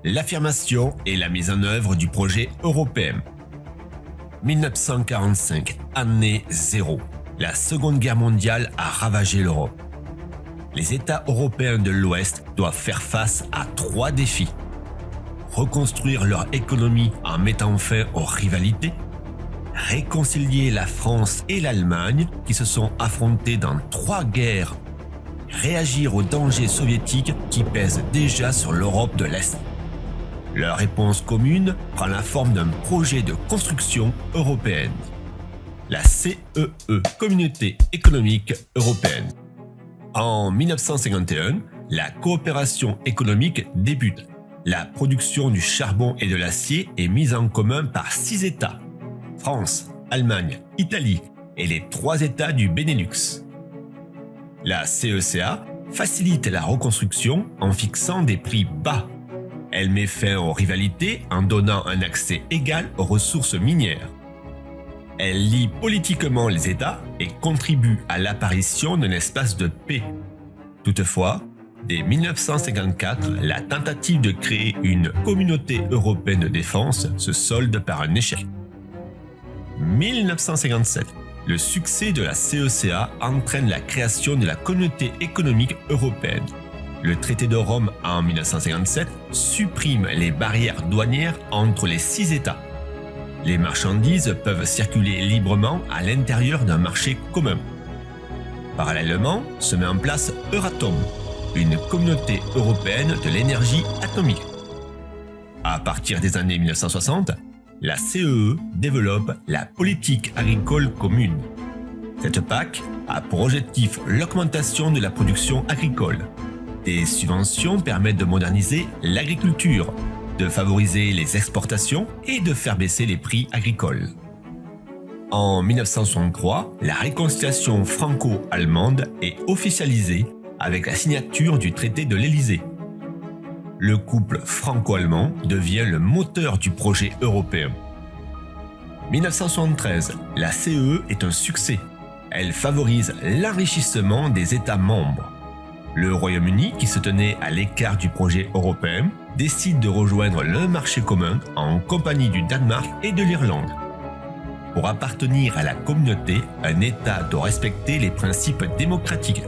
L'affirmation et la mise en œuvre du projet européen. 1945, année 0. La Seconde Guerre mondiale a ravagé l'Europe. Les États européens de l'Ouest doivent faire face à 3 défis. Reconstruire leur économie en mettant fin aux rivalités, réconcilier la France et l'Allemagne qui se sont affrontées dans 3 guerres, réagir aux dangers soviétiques qui pèsent déjà sur l'Europe de l'Est. Leur réponse commune prend la forme d'un projet de construction européenne. La CEE, Communauté économique européenne. En 1951, la coopération économique débute. La production du charbon et de l'acier est mise en commun par 6 États. France, Allemagne, Italie et les 3 États du Benelux. La CECA facilite la reconstruction en fixant des prix bas. Elle met fin aux rivalités en donnant un accès égal aux ressources minières. Elle lie politiquement les États et contribue à l'apparition d'un espace de paix. Toutefois, dès 1954, la tentative de créer une communauté européenne de défense se solde par un échec. 1957, le succès de la CECA entraîne la création de la Communauté économique européenne. Le traité de Rome en 1957 supprime les barrières douanières entre les 6 États. Les marchandises peuvent circuler librement à l'intérieur d'un marché commun. Parallèlement, se met en place Euratom, une communauté européenne de l'énergie atomique. À partir des années 1960, la CEE développe la politique agricole commune. Cette PAC a pour objectif l'augmentation de la production agricole. Des subventions permettent de moderniser l'agriculture, de favoriser les exportations et de faire baisser les prix agricoles. En 1963, la réconciliation franco-allemande est officialisée avec la signature du traité de l'Élysée. Le couple franco-allemand devient le moteur du projet européen. 1973, la CEE est un succès. Elle favorise l'enrichissement des États membres. Le Royaume-Uni, qui se tenait à l'écart du projet européen, décide de rejoindre le marché commun en compagnie du Danemark et de l'Irlande. Pour appartenir à la communauté, un État doit respecter les principes démocratiques.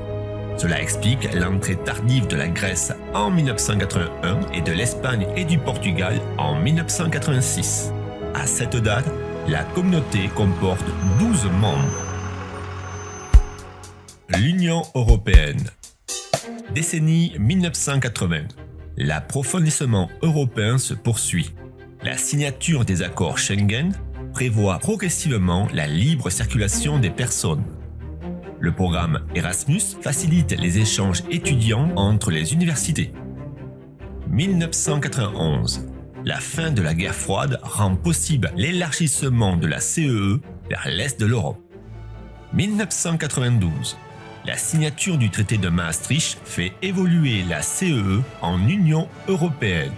Cela explique l'entrée tardive de la Grèce en 1981 et de l'Espagne et du Portugal en 1986. À cette date, la communauté comporte 12 membres. L'Union européenne. Décennie 1980. L'approfondissement européen se poursuit. La signature des accords Schengen prévoit progressivement la libre circulation des personnes. Le programme Erasmus facilite les échanges étudiants entre les universités. 1991. La fin de la guerre froide rend possible l'élargissement de la CEE vers l'est de l'Europe. 1992. La signature du traité de Maastricht fait évoluer la CEE en Union européenne.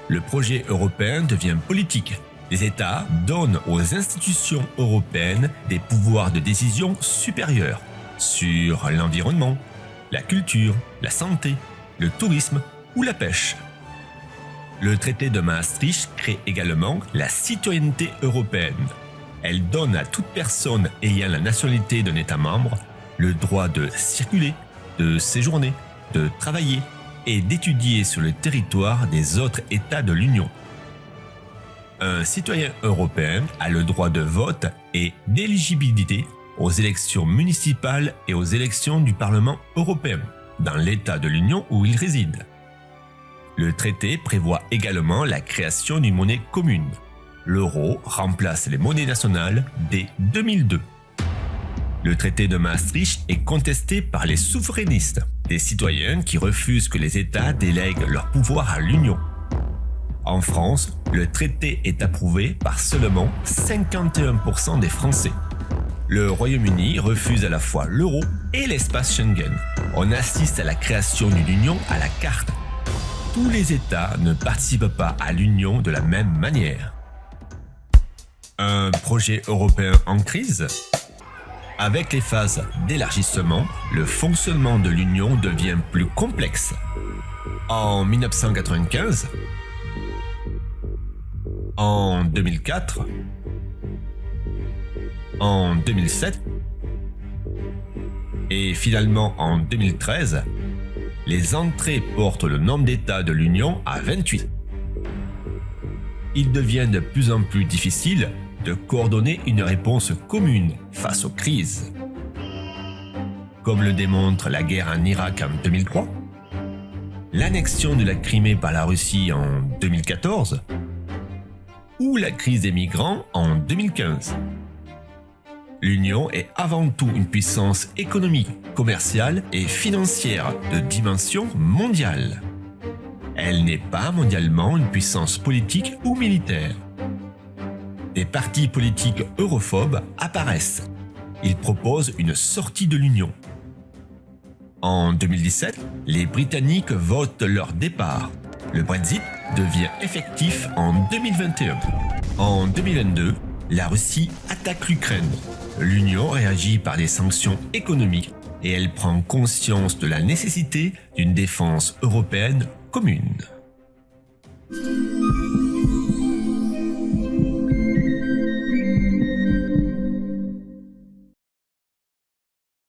Le projet européen devient politique. Les États donnent aux institutions européennes des pouvoirs de décision supérieurs sur l'environnement, la culture, la santé, le tourisme ou la pêche. Le traité de Maastricht crée également la citoyenneté européenne. Elle donne à toute personne ayant la nationalité d'un État membre le droit de circuler, de séjourner, de travailler et d'étudier sur le territoire des autres États de l'Union. Un citoyen européen a le droit de vote et d'éligibilité aux élections municipales et aux élections du Parlement européen, dans l'État de l'Union où il réside. Le traité prévoit également la création d'une monnaie commune. L'euro remplace les monnaies nationales dès 2002. Le traité de Maastricht est contesté par les souverainistes, des citoyens qui refusent que les États délèguent leur pouvoir à l'Union. En France, le traité est approuvé par seulement 51% des Français. Le Royaume-Uni refuse à la fois l'euro et l'espace Schengen. On assiste à la création d'une union à la carte. Tous les États ne participent pas à l'union de la même manière. Un projet européen en crise ? Avec les phases d'élargissement, le fonctionnement de l'Union devient plus complexe. En 1995, en 2004, en 2007 et finalement en 2013, les entrées portent le nombre d'États de l'Union à 28. Il devient de plus en plus difficile de coordonner une réponse commune face aux crises. Comme le démontre la guerre en Irak en 2003, l'annexion de la Crimée par la Russie en 2014 ou la crise des migrants en 2015. L'Union est avant tout une puissance économique, commerciale et financière de dimension mondiale. Elle n'est pas mondialement une puissance politique ou militaire. Des partis politiques europhobes apparaissent. Ils proposent une sortie de l'Union. En 2017, les Britanniques votent leur départ. Le Brexit devient effectif en 2021. En 2022, la Russie attaque l'Ukraine. L'Union réagit par des sanctions économiques et elle prend conscience de la nécessité d'une défense européenne commune.